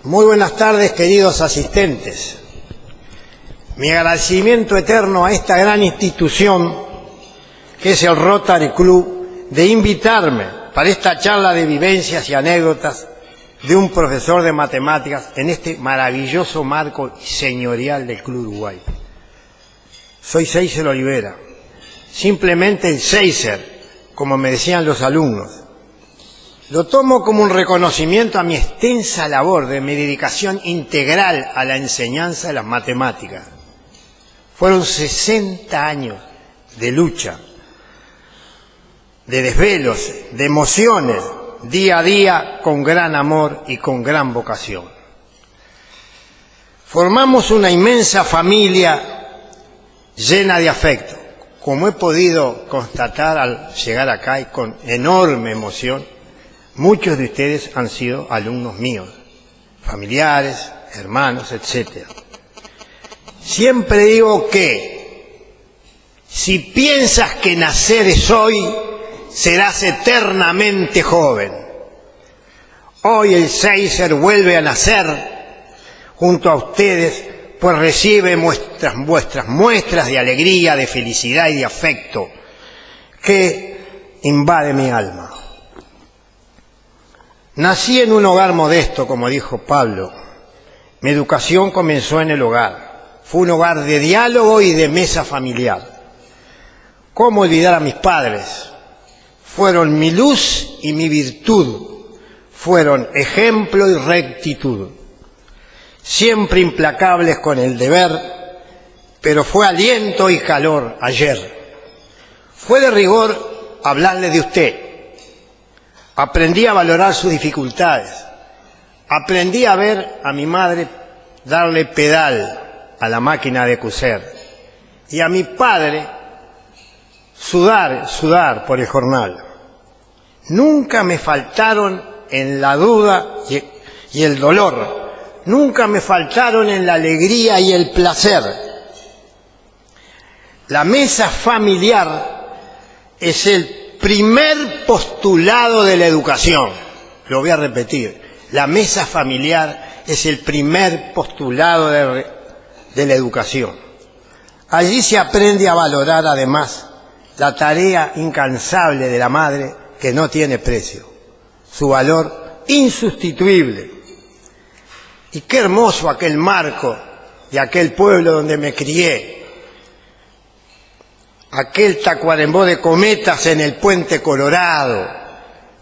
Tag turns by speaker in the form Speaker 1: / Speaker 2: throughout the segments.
Speaker 1: Muy buenas tardes, queridos asistentes. Mi agradecimiento eterno a esta gran institución que es el Rotary Club de invitarme para esta charla de vivencias y anécdotas de un profesor de matemáticas en este maravilloso marco señorial del Club Uruguay. Soy Seiser Olivera, simplemente el Seiser, como me decían los alumnos. Lo tomo como un reconocimiento a mi extensa labor de mi dedicación integral a la enseñanza de las matemáticas. Fueron 60 años de lucha, de desvelos, de emociones, día a día, con gran amor y con gran vocación. Formamos una inmensa familia llena de afecto, como he podido constatar al llegar acá y con enorme emoción. Muchos de ustedes han sido alumnos míos, familiares, hermanos, etc. Siempre digo que si piensas que nacer es hoy, serás eternamente joven. Hoy el Seiser vuelve a nacer junto a ustedes, pues recibe vuestras muestras de alegría, de felicidad y de afecto que invade mi alma. Nací en un hogar modesto, como dijo Pablo. Mi educación comenzó en el hogar. Fue un hogar de diálogo y de mesa familiar. ¿Cómo olvidar a mis padres? Fueron mi luz y mi virtud. Fueron ejemplo y rectitud. Siempre implacables con el deber, pero fue aliento y calor ayer. Fue de rigor hablarle de usted. Aprendí a valorar sus dificultades. Aprendí a ver a mi madre darle pedal a la máquina de coser y a mi padre sudar por el jornal. Nunca me faltaron en la duda y el dolor. Nunca me faltaron en la alegría y el placer. La mesa familiar es el primer postulado de la educación. Lo voy a repetir. La mesa familiar es el primer postulado de la educación. Allí se aprende a valorar además la tarea incansable de la madre que no tiene precio, su valor insustituible. Y qué hermoso aquel marco de aquel pueblo donde me crié. Aquel Tacuarembó de cometas en el Puente Colorado,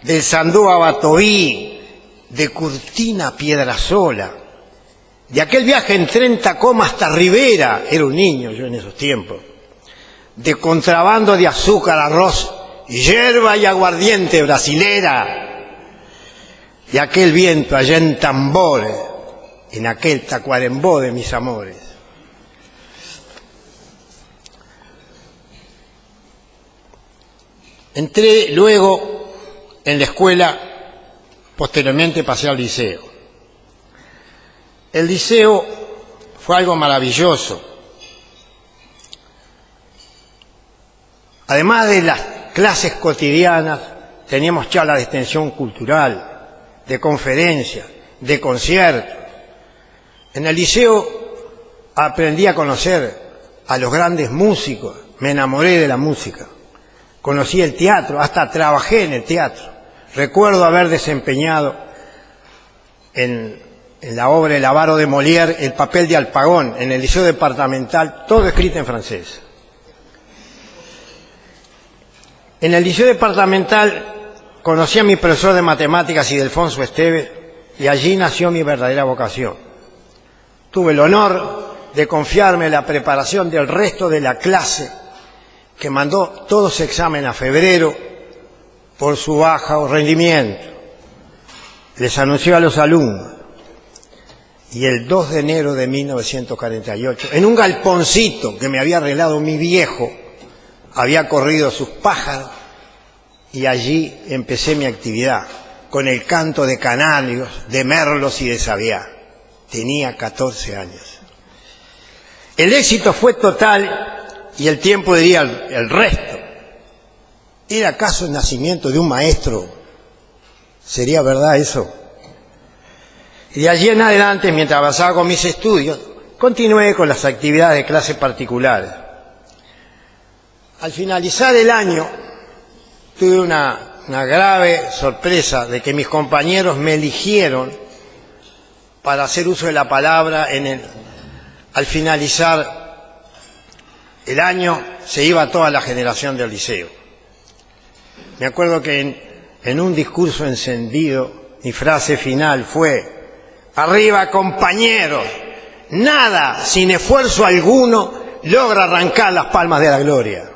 Speaker 1: del Sandó a Batoí, de Curtina a Piedrasola, de aquel viaje en tren Tacoma hasta Rivera, era un niño yo en esos tiempos, de contrabando de azúcar, arroz, hierba y aguardiente brasilera, de aquel viento allá en Tambores, en aquel Tacuarembó de mis amores. Entré luego en la escuela, posteriormente pasé al liceo. El liceo fue algo maravilloso. Además de las clases cotidianas, teníamos charlas de extensión cultural, de conferencias, de conciertos. En el liceo aprendí a conocer a los grandes músicos, me enamoré de la música. Conocí el teatro, hasta trabajé en el teatro. Recuerdo haber desempeñado en la obra El avaro de Molière el papel de Alpagón en el liceo departamental, todo escrito en francés. En el liceo departamental conocí a mi profesor de matemáticas, Ildefonso Esteves, y allí nació mi verdadera vocación. Tuve el honor de confiarme la preparación del resto de la clase, que mandó todo su examen a febrero por su bajo rendimiento. Les anunció a los alumnos. Y el 2 de enero de 1948, en un galponcito que me había arreglado mi viejo, había corrido sus pájaros y allí empecé mi actividad con el canto de canarios, de merlos y de sabiá. Tenía 14 años. El éxito fue total. Y el tiempo diría el resto. ¿Era acaso el nacimiento de un maestro? ¿Sería verdad eso? Y de allí en adelante, mientras avanzaba con mis estudios, continué con las actividades de clase particulares. Al finalizar el año, tuve una grave sorpresa de que mis compañeros me eligieron para hacer uso de la palabra al finalizar el año se iba toda la generación del liceo. Me acuerdo que en un discurso encendido mi frase final fue: arriba compañeros, nada sin esfuerzo alguno logra arrancar las palmas de la gloria.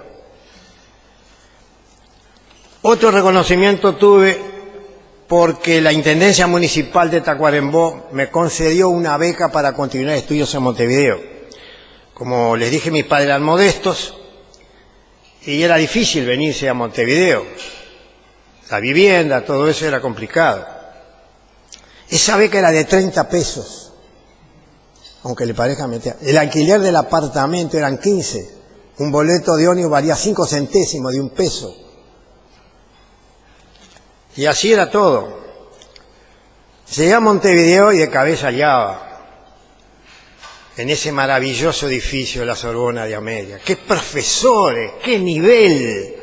Speaker 1: Otro reconocimiento tuve porque la Intendencia Municipal de Tacuarembó me concedió una beca para continuar estudios en Montevideo. Como les dije, mis padres eran modestos y era difícil venirse a Montevideo. La vivienda, todo eso era complicado. Esa beca era de 30 pesos, aunque le parezca mentira. El alquiler del apartamento eran 15. Un boleto de ómnibus valía 5 centésimos de un peso. Y así era todo. Llegué a Montevideo y de cabeza hallaba en ese maravilloso edificio de la Sorbona de Amelia. ¡Qué profesores! ¡Qué nivel!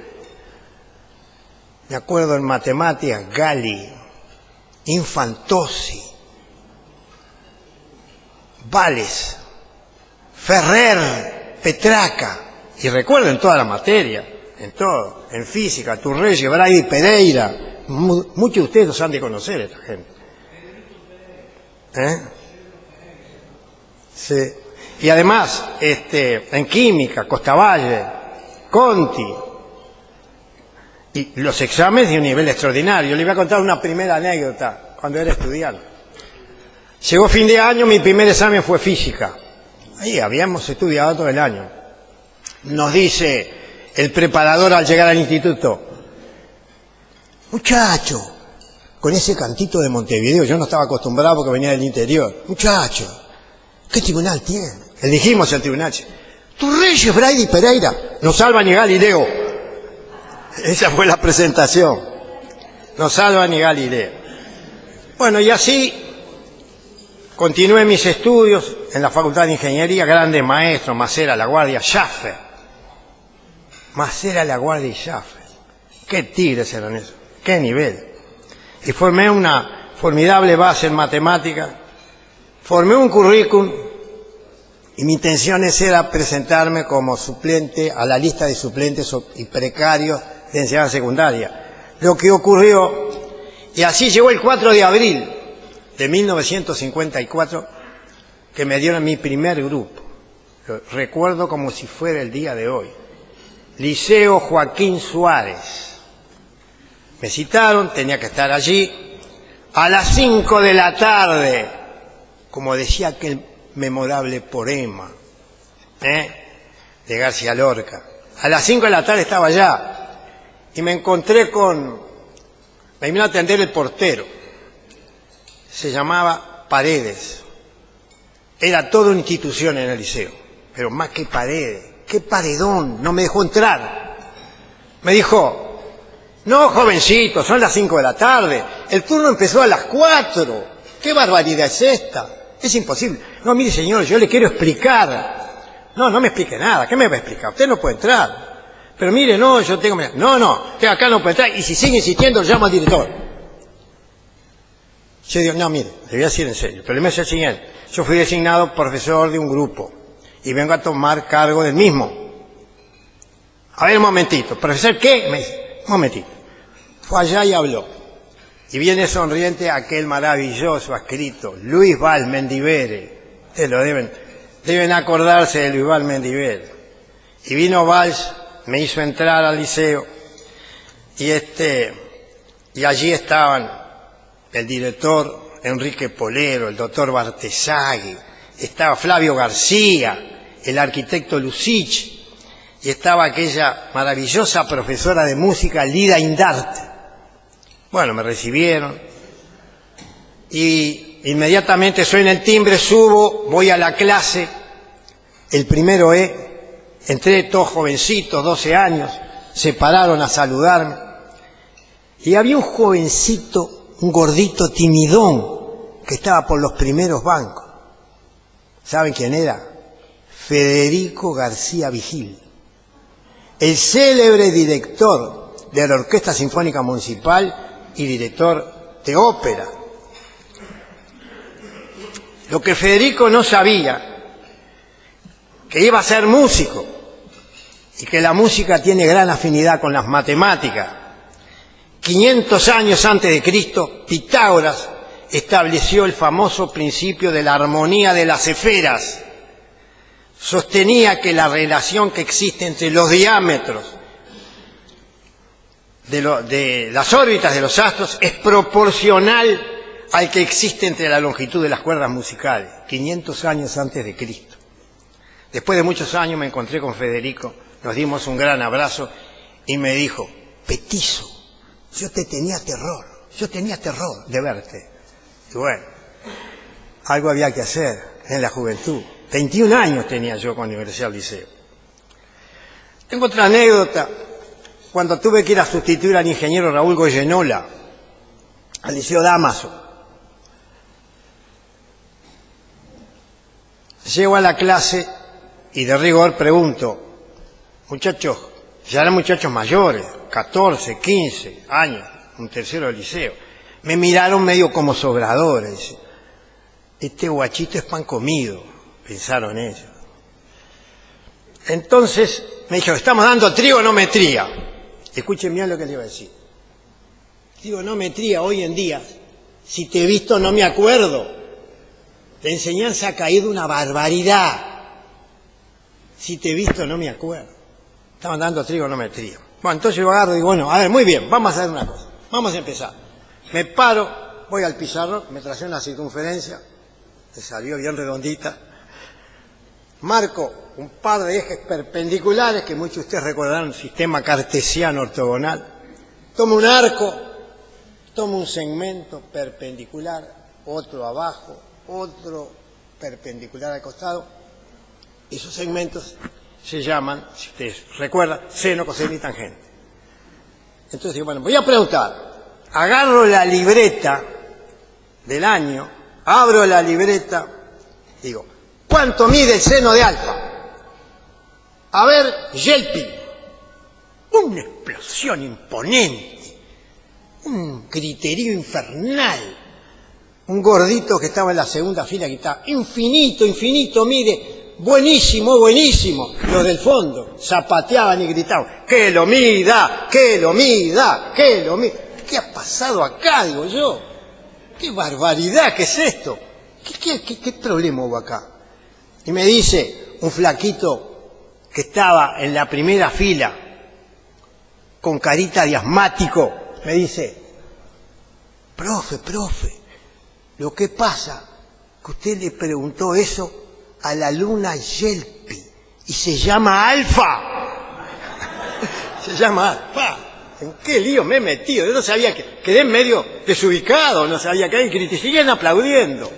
Speaker 1: Me acuerdo en matemáticas, Gali, Infantosi, Vales, Ferrer, Petraca. Y recuerdo en toda la materia, en todo, en física, Turreyes, Brady, Pereira. Muchos de ustedes los han de conocer, esta gente. Sí. Y además, en química, Costavalle, Conti, y los exámenes de un nivel extraordinario. Le voy a contar una primera anécdota cuando era estudiante. Llegó fin de año, mi primer examen fue física. Ahí habíamos estudiado todo el año. Nos dice el preparador al llegar al instituto: muchacho, con ese cantito de Montevideo, yo no estaba acostumbrado porque venía del interior. Muchacho, ¿qué tribunal tiene? Le dijimos al tribunal: Turreyes, Brady, Pereira, nos salva ni Galileo. Esa fue la presentación. Nos salva ni Galileo. Bueno, y así continué mis estudios en la Facultad de Ingeniería, grandes maestros, Macera, La Guardia, Schaffer. Macera, La Guardia y Schaffer. Qué tigres eran esos, qué nivel. Y formé una formidable base en matemática, formé un currículum y mi intención era presentarme como suplente a la lista de suplentes y precarios de enseñanza secundaria. Lo que ocurrió, y así llegó el 4 de abril de 1954, que me dieron mi primer grupo. Lo recuerdo como si fuera el día de hoy. Liceo Joaquín Suárez. Me citaron, tenía que estar allí a las 5 de la tarde, como decía aquel memorable poema de García Lorca. A las 5 de la tarde estaba allá y me encontré me vino a atender el portero. Se llamaba Paredes. Era toda una institución en el liceo, pero más que Paredes. ¡Qué paredón! No me dejó entrar. Me dijo: no, jovencito, son las 5 de la tarde. El turno empezó a las 4. ¿Qué barbaridad es esta? Es imposible. No, mire, señor, yo le quiero explicar. No me explique nada. ¿Qué me va a explicar? Usted no puede entrar. Pero mire, no, yo tengo... No, usted acá no puede entrar. Y si sigue insistiendo, llamo al director. Yo digo: no, mire, le voy a decir en serio. El problema es el siguiente. Yo fui designado profesor de un grupo y vengo a tomar cargo del mismo. A ver, un momentito. ¿Profesor qué? Me dice: un momentito. Fue allá y habló. Y viene sonriente aquel maravilloso escrito, Luis Val Mendivere. Ustedes lo deben acordarse de Luis Val Mendivere. Y vino Valls, me hizo entrar al liceo, y allí estaban el director Enrique Polero, el doctor Bartesagui, estaba Flavio García, el arquitecto Lucich, y estaba aquella maravillosa profesora de música, Lida Indart. Bueno, me recibieron y inmediatamente suena el timbre, subo, voy a la clase, el primero entré todos jovencitos, 12 años, se pararon a saludarme y había un jovencito, un gordito timidón, que estaba por los primeros bancos. ¿Saben quién era? Federico García Vigil, el célebre director de la Orquesta Sinfónica Municipal y director de ópera. Lo que Federico no sabía, que iba a ser músico y que la música tiene gran afinidad con las matemáticas. 500 años antes de Cristo, Pitágoras estableció el famoso principio de la armonía de las esferas. Sostenía que la relación que existe entre los diámetros de las órbitas de los astros es proporcional al que existe entre la longitud de las cuerdas musicales. 500 años antes de Cristo. Después de muchos años me encontré con Federico, nos dimos un gran abrazo y me dijo: Petizo, yo tenía terror de verte. Y bueno, algo había que hacer en la juventud. 21 años tenía yo con la Universidad del Liceo. Tengo otra anécdota. Cuando tuve que ir a sustituir al ingeniero Raúl Goyenola al Liceo Dámaso, llego a la clase y de rigor pregunto: muchachos, ya eran muchachos mayores, 14, 15 años, un tercero del liceo. Me miraron medio como sobradores. Este guachito es pan comido, pensaron ellos. Entonces me dijeron: estamos dando trigonometría. Escuchen bien lo que les iba a decir. Trigonometría hoy en día, si te he visto no me acuerdo. La enseñanza ha caído una barbaridad. Si te he visto no me acuerdo. Estaban dando trigonometría. Bueno, entonces yo agarro y digo: bueno, a ver, muy bien, vamos a hacer una cosa. Vamos a empezar. Me paro, voy al pizarrón, me tracé una circunferencia, me salió bien redondita. Marco un par de ejes perpendiculares, que muchos de ustedes recordarán el sistema cartesiano ortogonal. Tomo un arco, tomo un segmento perpendicular, otro abajo, otro perpendicular al costado. Esos segmentos se llaman, si ustedes recuerdan, seno, coseno y tangente. Entonces digo: bueno, voy a preguntar. Agarro la libreta del año, abro la libreta, digo: ¿cuánto mide el seno de alfa? A ver, Yelpi. Una explosión imponente, un griterío infernal. Un gordito que estaba en la segunda fila que estaba: infinito mide, buenísimo. Los del fondo zapateaban y gritaban: ¡que lo mida! ¿Qué ha pasado acá? Digo yo. ¡Qué barbaridad! ¿Qué es esto? ¿Qué problema hubo acá? Y me dice un flaquito que estaba en la primera fila, con carita de asmático, me dice: profe, lo que pasa que usted le preguntó eso a la luna Yelpi y se llama Alfa. Se llama Alfa. ¿En qué lío me he metido? Yo no sabía que quedé medio desubicado, no sabía que hay que siguen aplaudiendo.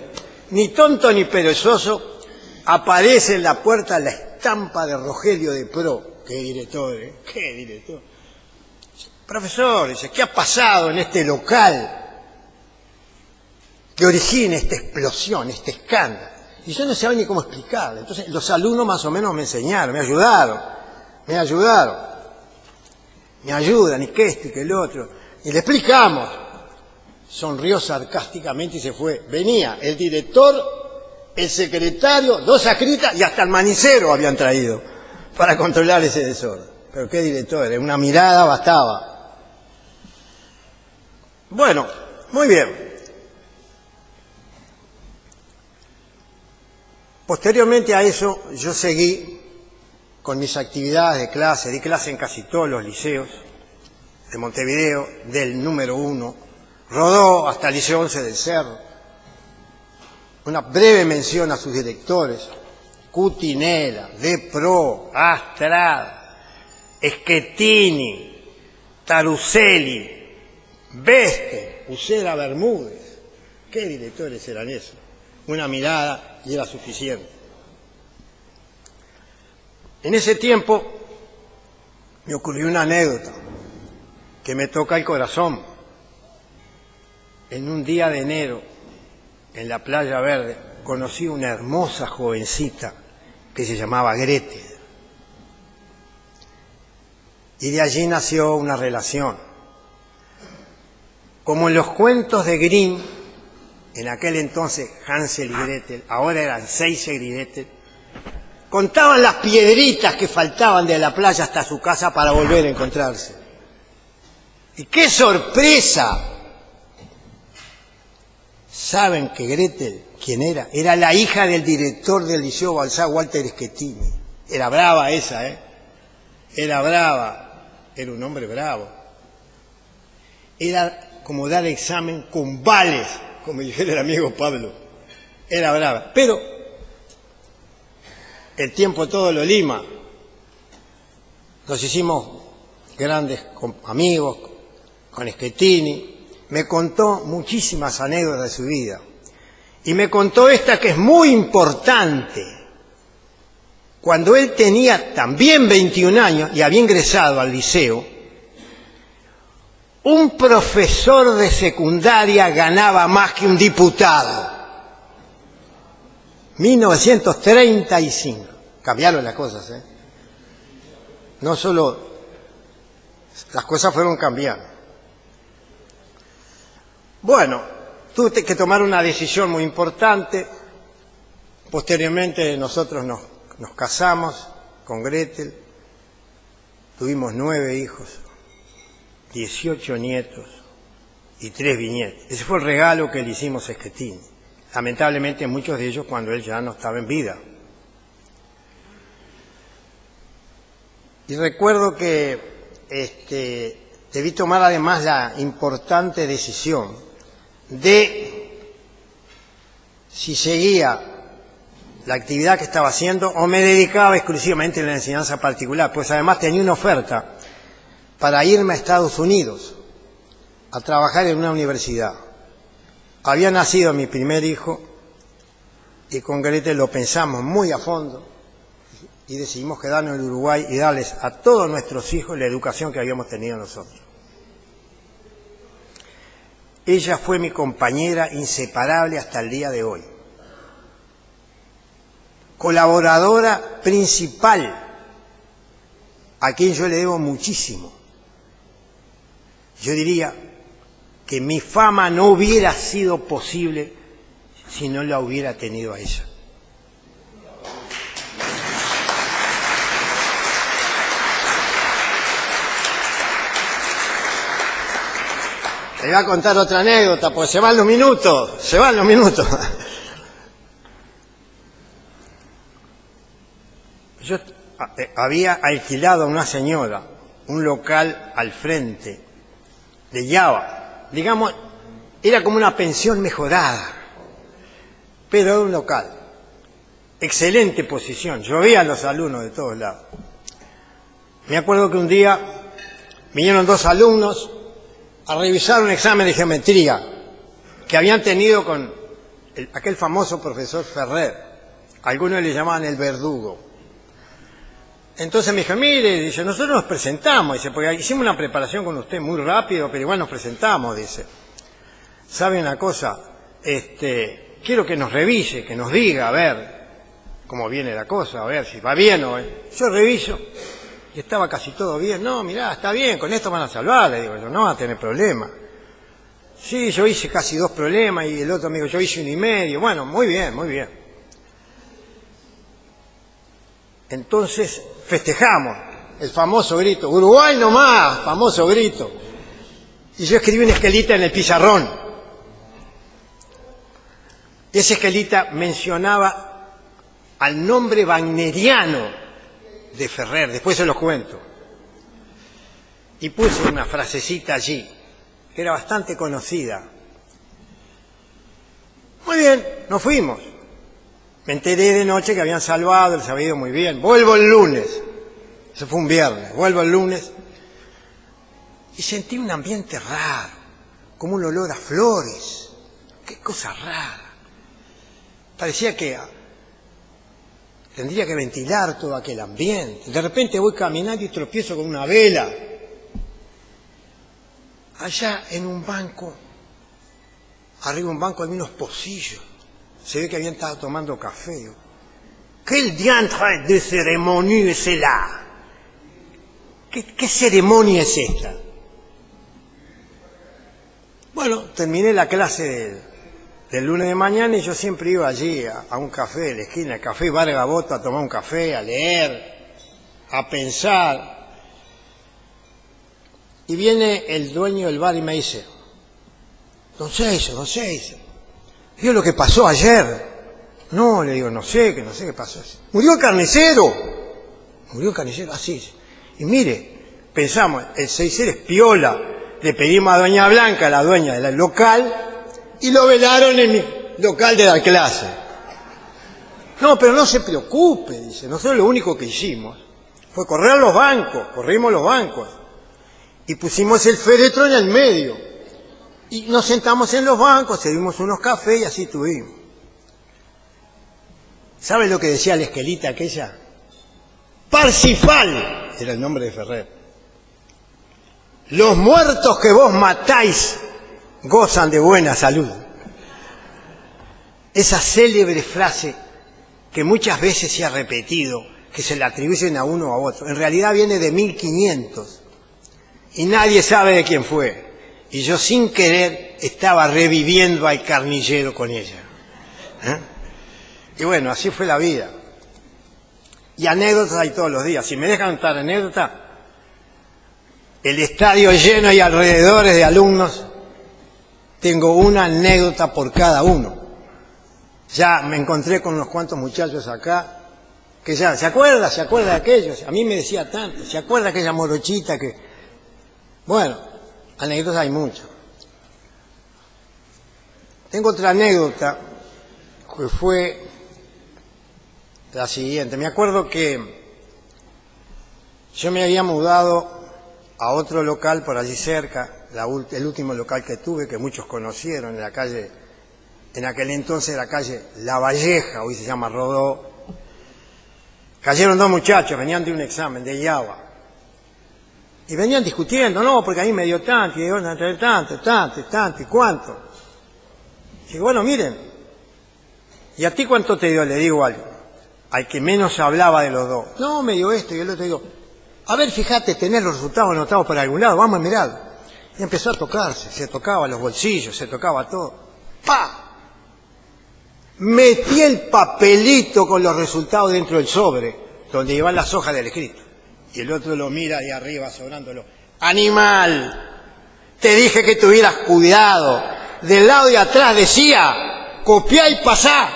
Speaker 1: Ni tonto ni perezoso, aparece en la puerta la estampa de Rogelio de Pro. Qué director, ¿eh? Qué director. Profesor, dice: ¿qué ha pasado en este local que origina esta explosión, este escándalo? Y yo no sabía ni cómo explicarle. Entonces los alumnos más o menos me enseñaron, me ayudan, y que esto y que el otro. Y le explicamos. Sonrió sarcásticamente y se fue. Venía el director, el secretario, 2 adscritas y hasta el manicero habían traído para controlar ese desorden. Pero qué director, una mirada bastaba. Bueno, muy bien. Posteriormente a eso yo seguí con mis actividades de clase, di clase en casi todos los liceos de Montevideo, del número 1, rodó hasta el Liceo 11 del Cerro. Una breve mención a sus directores: Cutinela, De Pro, Astrada, Schettini, Taruselli, Beste, Ucera Bermúdez. ¿Qué directores eran esos? Una mirada y era suficiente. En ese tiempo me ocurrió una anécdota que me toca el corazón. En un día de enero en la Playa Verde, conocí una hermosa jovencita que se llamaba Gretel. Y de allí nació una relación. Como en los cuentos de Grimm, en aquel entonces Hansel y Gretel, ahora eran Hansel y Gretel, contaban las piedritas que faltaban de la playa hasta su casa para volver a encontrarse. ¡Y qué sorpresa! ¿Saben que Gretel, quién era? Era la hija del director del Liceo Balzac, Walter Schettini. Era brava esa, ¿eh? Era brava. Era un hombre bravo. Era como dar examen con vales, como dijera el amigo Pablo. Era brava. Pero el tiempo todo lo lima. Nos hicimos grandes amigos con Schettini. Me contó muchísimas anécdotas de su vida. Y me contó esta que es muy importante. Cuando él tenía también 21 años y había ingresado al liceo, un profesor de secundaria ganaba más que un diputado. 1935. Cambiaron las cosas, ¿eh? No solo las cosas fueron cambiando. Bueno, tuve que tomar una decisión muy importante. Posteriormente nosotros nos casamos con Gretel. Tuvimos 9 hijos, 18 nietos y 3 bisnietos. Ese fue el regalo que le hicimos a Schettini. Lamentablemente muchos de ellos cuando él ya no estaba en vida. Y recuerdo que debí tomar además la importante decisión de si seguía la actividad que estaba haciendo o me dedicaba exclusivamente a la enseñanza particular, pues además tenía una oferta para irme a Estados Unidos a trabajar en una universidad. Había nacido mi primer hijo y con Gretel lo pensamos muy a fondo y decidimos quedarnos en Uruguay y darles a todos nuestros hijos la educación que habíamos tenido nosotros. Ella fue mi compañera inseparable hasta el día de hoy. Colaboradora principal, a quien yo le debo muchísimo. Yo diría que mi fama no hubiera sido posible si no la hubiera tenido a ella. Le voy a contar otra anécdota, pues se van los minutos. Yo había alquilado a una señora un local al frente de Java. Digamos, era como una pensión mejorada, pero era un local. Excelente posición, llovían los alumnos de todos lados. Me acuerdo que un día vinieron 2 alumnos a revisar un examen de geometría que habían tenido con aquel famoso profesor Ferrer. Algunos le llamaban el verdugo. Entonces me dijo, mire, dice, nosotros nos presentamos, dice, porque hicimos una preparación con usted muy rápido, pero igual nos presentamos, dice. ¿Sabe una cosa? Quiero que nos revise, que nos diga, a ver cómo viene la cosa, a ver si va bien o... Yo reviso. Y estaba casi todo bien. No, mirá, está bien, con esto van a salvar. Le digo, yo no va a tener problema. Sí, yo hice casi 2 problemas y el otro amigo, yo hice 1,5. Bueno, muy bien, muy bien. Entonces festejamos el famoso grito, Uruguay nomás, famoso grito. Y yo escribí una esquelita en el pizarrón. Y esa esquelita mencionaba al nombre wagneriano de Ferrer, después se los cuento. Y puse una frasecita allí, que era bastante conocida. Muy bien, nos fuimos. Me enteré de noche que habían salvado, les había ido muy bien. Vuelvo el lunes. Eso fue un viernes. Vuelvo el lunes. Y sentí un ambiente raro, como un olor a flores. Qué cosa rara. Parecía que tendría que ventilar todo aquel ambiente. De repente voy caminando y tropiezo con una vela. Allá en un banco arriba de un banco había unos pocillos. Se ve que habían estado tomando café. Yo, ¿qué diantre de ceremonia es la? ¿Qué ceremonia es esta? Bueno, terminé la clase del lunes de mañana y yo siempre iba allí a un café de la esquina, el Café Vargas Boto, a tomar un café, a leer, a pensar. Y viene el dueño del bar y me dice, don César, ¿vio lo que pasó ayer? No, le digo, no sé qué pasó. Murió el carnicero, así. Y mire, pensamos, el 6 es piola, le pedimos a doña Blanca, la dueña del local, y lo velaron en mi local de la clase. No, pero no se preocupe, dice, nosotros lo único que hicimos fue corrimos los bancos, y pusimos el féretro en el medio, y nos sentamos en los bancos, servimos unos cafés y así tuvimos. ¿Sabe lo que decía la esquelita aquella? Parsifal era el nombre de Ferrer. Los muertos que vos matáis gozan de buena salud. Esa célebre frase que muchas veces se ha repetido, que se le atribuyen a uno o a otro, en realidad viene de 1500 y nadie sabe de quién fue. Y yo sin querer estaba reviviendo al carnicero con ella. Y bueno, así fue la vida. Y anécdotas hay todos los días. Si me dejan contar anécdotas, el estadio lleno y alrededores de alumnos, tengo una anécdota por cada uno. Ya me encontré con unos cuantos muchachos acá, que ya, ¿se acuerda de aquellos? A mí me decía tanto, ¿se acuerda aquella morochita que...? Bueno, anécdotas hay muchas. Tengo otra anécdota, que fue la siguiente. Me acuerdo que yo me había mudado a otro local por allí cerca, el último local que tuve, que muchos conocieron, en la calle, en aquel entonces la calle La Valleja, hoy se llama Rodó. Cayeron dos muchachos, venían de un examen de IABA, y venían discutiendo, no, porque a mí me dio tanto, y yo, tanto, ¿y cuánto? Y digo, bueno, miren, ¿y a ti cuánto te dio? Le digo algo, al que menos hablaba de los dos. No, me dio esto, y el otro digo, a ver, fíjate, tenés los resultados anotados por algún lado, vamos a mirar. Y empezó a tocarse, se tocaba los bolsillos, se tocaba todo. ¡Pah! Metí el papelito con los resultados dentro del sobre, donde iban las hojas del escrito. Y el otro lo mira de arriba, sobrándolo. ¡Animal! Te dije que tuvieras cuidado. Del lado de atrás decía, copiá y pasá.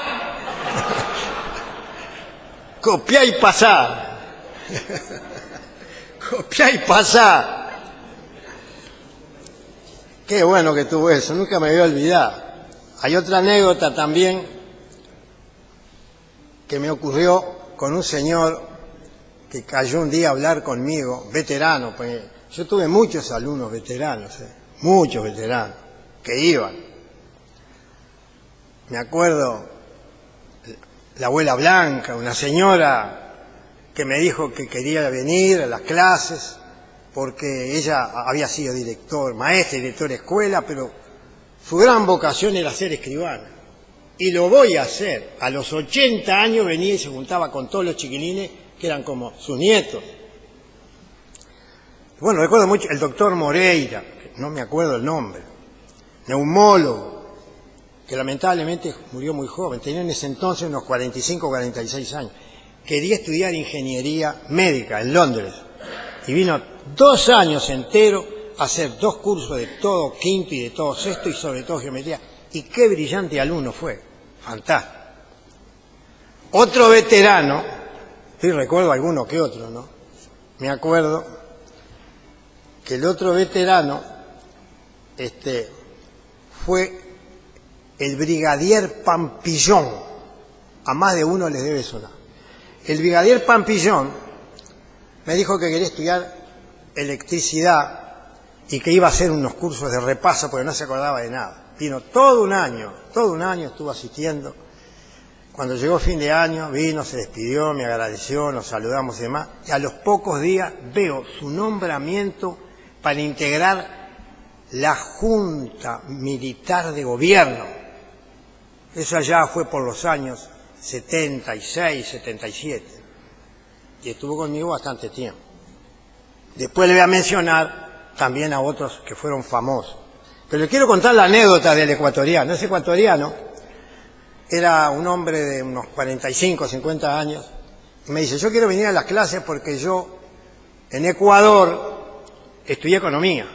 Speaker 1: Copiá y pasá. Copiá y pasá. Qué bueno que tuvo eso, nunca me voy a olvidar. Hay otra anécdota también que me ocurrió con un señor que cayó un día a hablar conmigo, veterano, pues yo tuve muchos alumnos veteranos, muchos veteranos, que iban. Me acuerdo, la abuela Blanca, una señora que me dijo que quería venir a las clases, porque ella había sido maestra y directora de escuela, pero su gran vocación era ser escribana. Y lo voy a hacer. A los 80 años venía y se juntaba con todos los chiquilines que eran como sus nietos. Bueno, recuerdo mucho el doctor Moreira, que no me acuerdo el nombre, neumólogo, que lamentablemente murió muy joven, tenía en ese entonces unos 45 o 46 años. Quería estudiar ingeniería médica en Londres y vino 2 años enteros a hacer 2 cursos de todo quinto y de todo sexto y sobre todo geometría. Y qué brillante alumno fue, fantástico. Otro veterano, sí recuerdo alguno que otro, ¿no? Me acuerdo que el otro veterano fue el brigadier Pampillón. A más de uno les debe sonar. El brigadier Pampillón me dijo que quería estudiar electricidad y que iba a hacer unos cursos de repaso porque no se acordaba de nada. Vino todo un año estuvo asistiendo. Cuando llegó fin de año, vino, se despidió, me agradeció, nos saludamos y demás. Y a los pocos días veo su nombramiento para integrar la Junta Militar de Gobierno. Eso ya fue por los años 76, 77. Y estuvo conmigo bastante tiempo. Después le voy a mencionar también a otros que fueron famosos. Pero le quiero contar la anécdota del ecuatoriano. Ese ecuatoriano era un hombre de unos 45, 50 años. Y me dice, yo quiero venir a las clases porque yo en Ecuador estudié economía,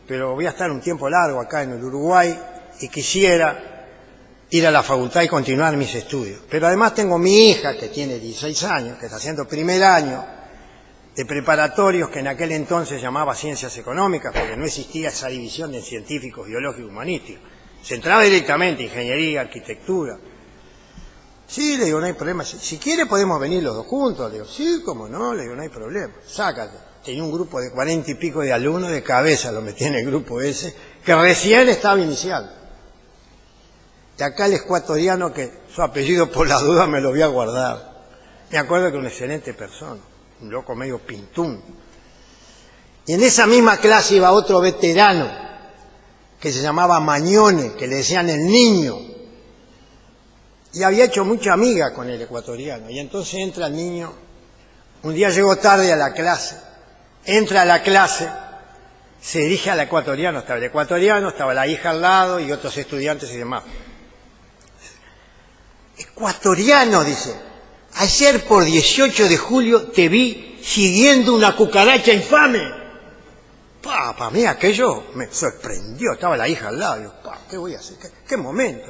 Speaker 1: pero voy a estar un tiempo largo acá en el Uruguay y quisiera ir a la facultad y continuar mis estudios. Pero además tengo mi hija que tiene 16 años, que está haciendo primer año de preparatorios que en aquel entonces llamaba ciencias económicas, porque no existía esa división de científicos, biológicos y humanísticos. Se entraba directamente ingeniería, arquitectura. Sí, le digo, no hay problema. Si quiere podemos venir los dos juntos. Le digo, sí, cómo no, le digo, no hay problema. Sácate. Tenía un grupo de 40 y pico de alumnos, de cabeza lo metí en el grupo ese, que recién estaba iniciando. Y acá el ecuatoriano, que su apellido por la duda me lo voy a guardar. Me acuerdo que una excelente persona, un loco medio pintún. Y en esa misma clase iba otro veterano, que se llamaba Mañone, que le decían el niño. Y había hecho mucha amiga con el ecuatoriano. Y entonces entra el niño, un día llegó tarde a la clase, entra a la clase, se dirige al ecuatoriano, estaba la hija al lado y otros estudiantes y demás. Ecuatoriano, dice, ayer por 18 de julio te vi siguiendo una cucaracha infame. Para mí aquello me sorprendió, estaba la hija al lado. Digo, ¿qué voy a hacer? ¿Qué momento?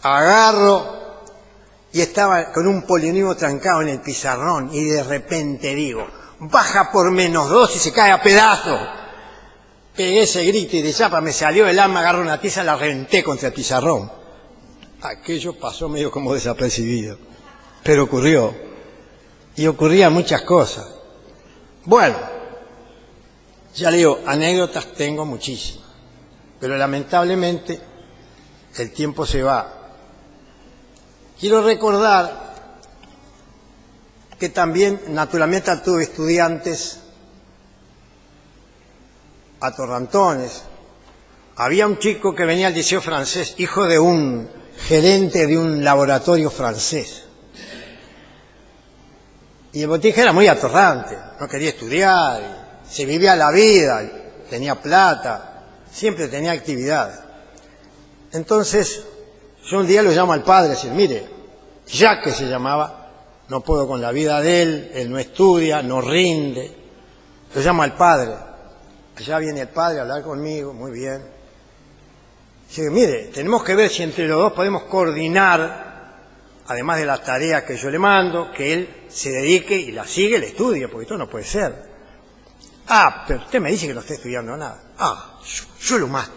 Speaker 1: Agarro y estaba con un polinomio trancado en el pizarrón y de repente digo, baja por -2 y se cae a pedazos. Pegué ese grito y de chapa me salió el alma, agarré una tiza y la reventé contra el pizarrón. Aquello pasó medio como desapercibido, pero ocurrió. Y ocurrían muchas cosas. Bueno, ya le digo, anécdotas tengo muchísimas, pero lamentablemente el tiempo se va. Quiero recordar que también, naturalmente, tuve estudiantes atorrantones. Había un chico que venía al liceo francés, hijo de un gerente de un laboratorio francés. Y el botija era muy atorrante, no quería estudiar, se vivía la vida, tenía plata, siempre tenía actividades. Entonces, yo un día lo llamo al padre y decir, mire, ya que se llamaba, no puedo con la vida de él no estudia, no rinde. Lo llamo al padre. Allá viene el padre a hablar conmigo, muy bien. Dice, mire, tenemos que ver si entre los dos podemos coordinar, además de las tareas que yo le mando, que él se dedique y la sigue, le estudie, porque esto no puede ser. Pero usted me dice que no está estudiando nada. Yo lo mato.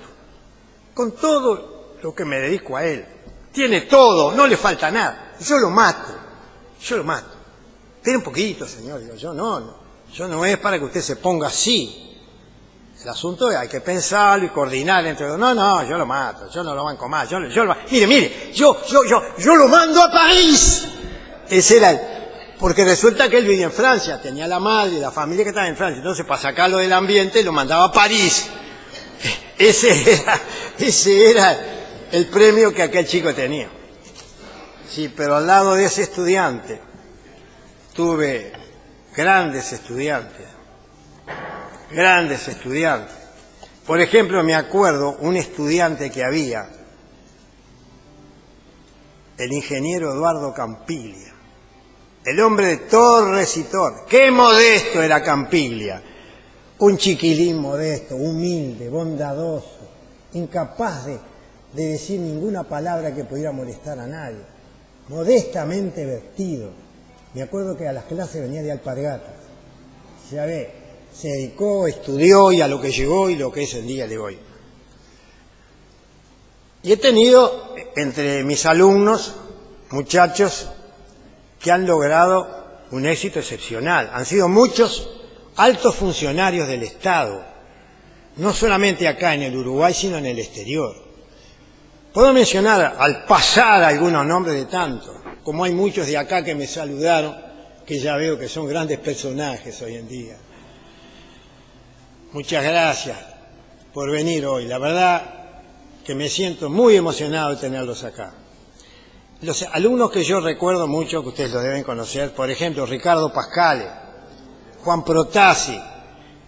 Speaker 1: Con todo lo que me dedico a él. Tiene todo, no le falta nada. Yo lo mato. Espere un poquito, señor. Digo, yo no es para que usted se ponga así. El asunto es, hay que pensarlo y coordinar entre los dos. No, yo lo mato, yo no lo banco más. Mire, yo lo mando a París. Ese era porque resulta que él vivía en Francia, tenía la madre y la familia que estaba en Francia. Entonces, para sacarlo del ambiente, lo mandaba a París. Ese era el premio que aquel chico tenía. Sí, pero al lado de ese estudiante, tuve grandes estudiantes. Por ejemplo, me acuerdo un estudiante que había, el ingeniero Eduardo Campiglia, el hombre de Torres y Torres. ¡Qué modesto era Campiglia! Un chiquilín modesto, humilde, bondadoso, incapaz de decir ninguna palabra que pudiera molestar a nadie, modestamente vestido. Me acuerdo que a las clases venía de alpargatas. Ya ve, se dedicó, estudió y a lo que llegó y lo que es el día de hoy. Y he tenido entre mis alumnos muchachos que han logrado un éxito excepcional. Han sido muchos altos funcionarios del Estado, no solamente acá en el Uruguay, sino en el exterior. Puedo mencionar al pasar algunos nombres de tantos, como hay muchos de acá que me saludaron, que ya veo que son grandes personajes hoy en día. Muchas gracias. por venir hoy. La verdad que me siento muy emocionado de tenerlos acá. Los alumnos que yo recuerdo mucho, que ustedes lo deben conocer, por ejemplo, Ricardo Pascale, Juan Protasi,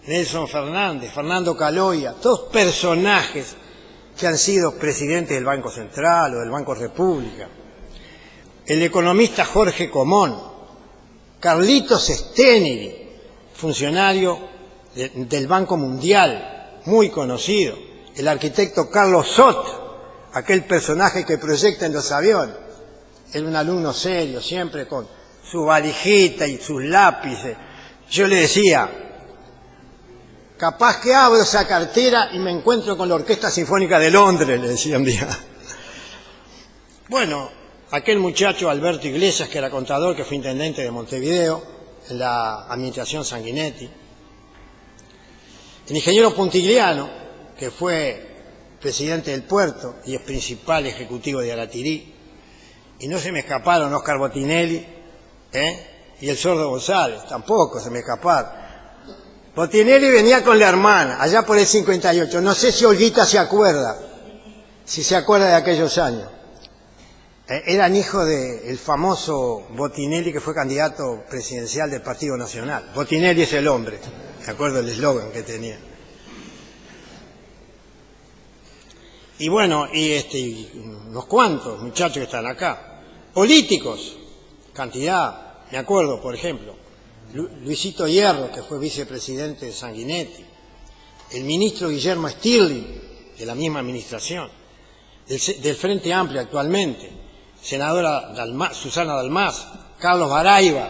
Speaker 1: Nelson Fernández, Fernando Caloia, todos personajes que han sido presidentes del Banco Central o del Banco República. El economista Jorge Comón, Carlitos Steneri, funcionario del Banco Mundial, muy conocido, el arquitecto Carlos Sot, aquel personaje que proyecta en los aviones. Era un alumno serio, siempre con su valijita y sus lápices. Yo le decía, capaz que abro esa cartera y me encuentro con la Orquesta Sinfónica de Londres, le decía un día. Bueno, aquel muchacho Alberto Iglesias, que era contador, que fue intendente de Montevideo, en la administración Sanguinetti. El ingeniero Puntigliano, que fue presidente del puerto y es principal ejecutivo de Aratirí. Y no se me escaparon Oscar Botinelli y el Sordo González, tampoco se me escaparon. Botinelli venía con la hermana, allá por el 58. No sé si Olguita se acuerda, si se acuerda de aquellos años. Eran hijos del famoso Botinelli, que fue candidato presidencial del Partido Nacional. Botinelli es el hombre, me acuerdo el eslogan que tenía. Y bueno, y unos cuantos muchachos que están acá. Políticos, cantidad. Me acuerdo, por ejemplo, Luisito Hierro, que fue vicepresidente de Sanguinetti. El ministro Guillermo Stirling, de la misma administración. Del Frente Amplio actualmente. Senadora Susana Dalmás. Carlos Baraiba.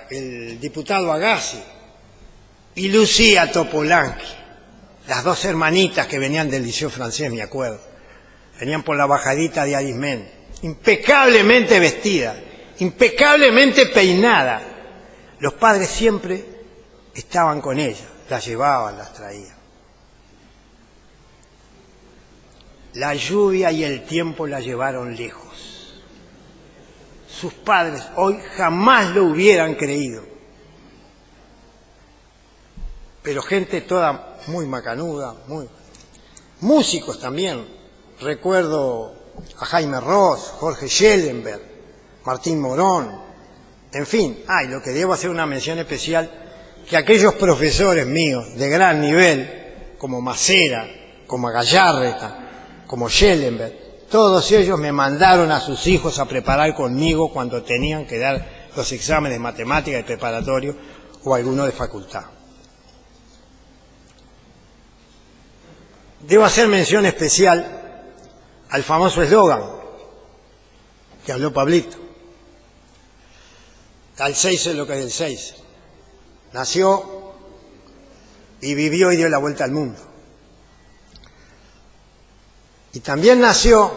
Speaker 1: El diputado Agassi. Y Lucía Topolanqui. Las dos hermanitas que venían del Liceo Francés, me acuerdo. Venían por la bajadita de Arismén, impecablemente vestida, impecablemente peinada. Los padres siempre estaban con ellas, las llevaban, las traían. La lluvia y el tiempo la llevaron lejos. Sus padres hoy jamás lo hubieran creído. Pero gente toda muy macanuda, muy... Músicos también. Recuerdo a Jaime Ross, Jorge Schellenberg, Martín Morón, en fin. Y lo que debo hacer una mención especial, que aquellos profesores míos de gran nivel, como Macera, como Gallarreta, como Schellenberg, todos ellos me mandaron a sus hijos a preparar conmigo cuando tenían que dar los exámenes de matemática de preparatorio o alguno de facultad. Debo hacer mención especial al famoso eslogan que habló Pablito. Al 6 es lo que es del 6. Nació y vivió y dio la vuelta al mundo. Y también nació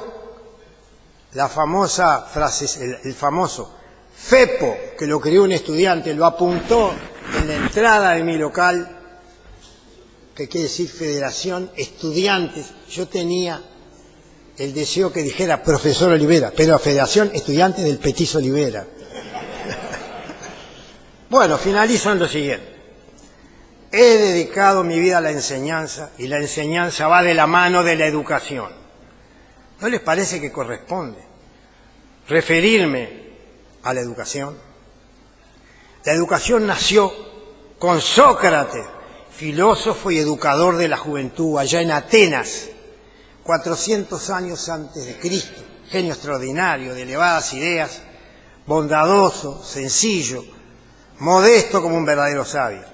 Speaker 1: la famosa frase, el famoso FEPO, que lo creó un estudiante, lo apuntó en la entrada de mi local, que quiere decir Federación Estudiantes. Yo tenía el deseo que dijera Profesor Olivera, pero Federación Estudiantes del Petiso Olivera. Bueno, finalizo en lo siguiente. He dedicado mi vida a la enseñanza y la enseñanza va de la mano de la educación. ¿No les parece que corresponde referirme a la educación? La educación nació con Sócrates, filósofo y educador de la juventud, allá en Atenas, 400 años antes de Cristo, genio extraordinario, de elevadas ideas, bondadoso, sencillo, modesto como un verdadero sabio.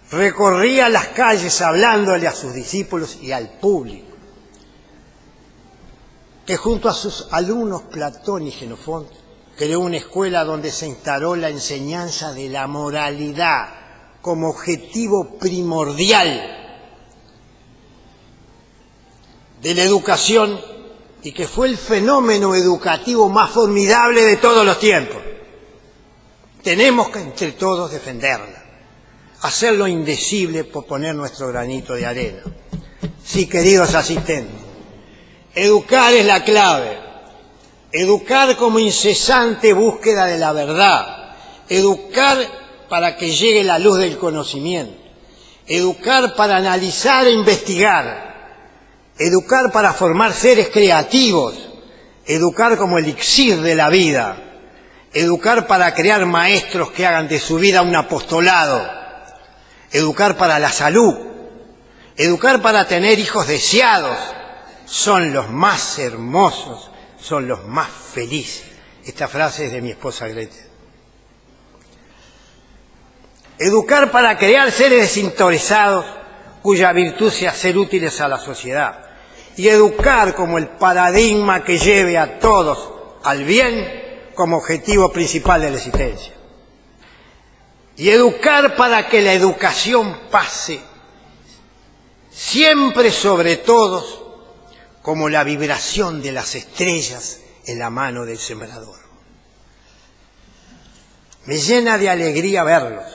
Speaker 1: Recorría las calles hablándole a sus discípulos y al público, que junto a sus alumnos Platón y Xenofón creó una escuela donde se instaló la enseñanza de la moralidad como objetivo primordial de la educación, y que fue el fenómeno educativo más formidable de todos los tiempos. Tenemos que entre todos defenderla, hacerlo indecible por poner nuestro granito de arena. Sí, queridos asistentes, educar es la clave. Educar como incesante búsqueda de la verdad. Educar para que llegue la luz del conocimiento. educar para analizar e investigar, educar para formar seres creativos, educar como elixir de la vida, educar para crear maestros que hagan de su vida un apostolado, educar para la salud, educar para tener hijos deseados, son los más hermosos, son los más felices. Esta frase es de mi esposa Grete. Educar para crear seres desinteresados cuya virtud sea ser útiles a la sociedad. Y educar como el paradigma que lleve a todos al bien como objetivo principal de la existencia. Y educar para que la educación pase siempre sobre todos como la vibración de las estrellas en la mano del sembrador. Me llena de alegría verlos,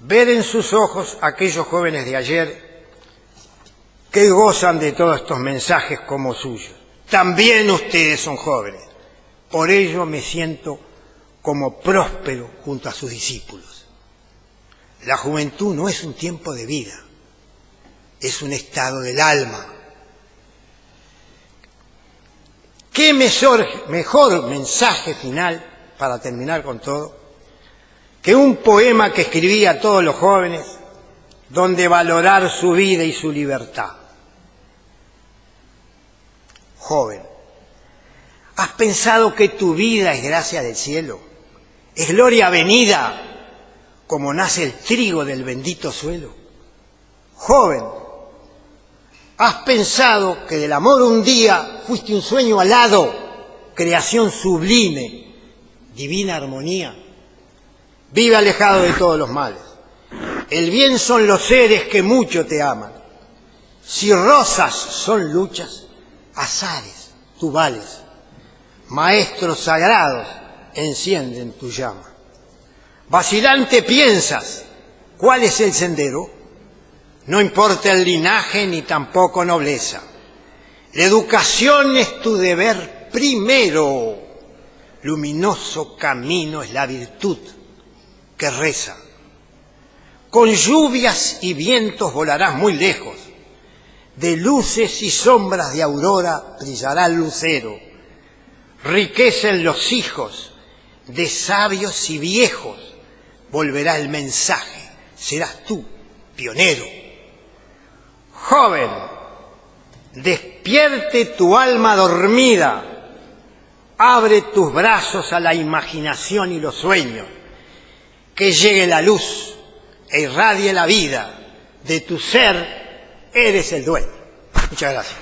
Speaker 1: ver en sus ojos a aquellos jóvenes de ayer que gozan de todos estos mensajes como suyos. También ustedes son jóvenes, por ello me siento como próspero junto a sus discípulos. La juventud no es un tiempo de vida, es un estado del alma. ¿Qué mejor mensaje final para terminar con todo que un poema que escribí a todos los jóvenes donde valorar su vida y su libertad? Joven, ¿has pensado que tu vida es gracia del cielo? ¿Es gloria venida como nace el trigo del bendito suelo? Joven, ¿has pensado que del amor un día fuiste un sueño alado, creación sublime, divina armonía? Vive alejado de todos los males. El bien son los seres que mucho te aman. Si rosas son luchas, azares tú vales. Maestros sagrados encienden tu llama. Vacilante piensas, ¿cuál es el sendero? No importa el linaje ni tampoco nobleza. La educación es tu deber primero. Luminoso camino es la virtud que reza. Con lluvias y vientos volarás muy lejos. De luces y sombras de aurora brillará el lucero. Riqueza en los hijos de sabios y viejos. Volverá el mensaje, serás tú pionero. Joven, despierte tu alma dormida, abre tus brazos a la imaginación y los sueños, que llegue la luz e irradie la vida, de tu ser eres el dueño. Muchas gracias.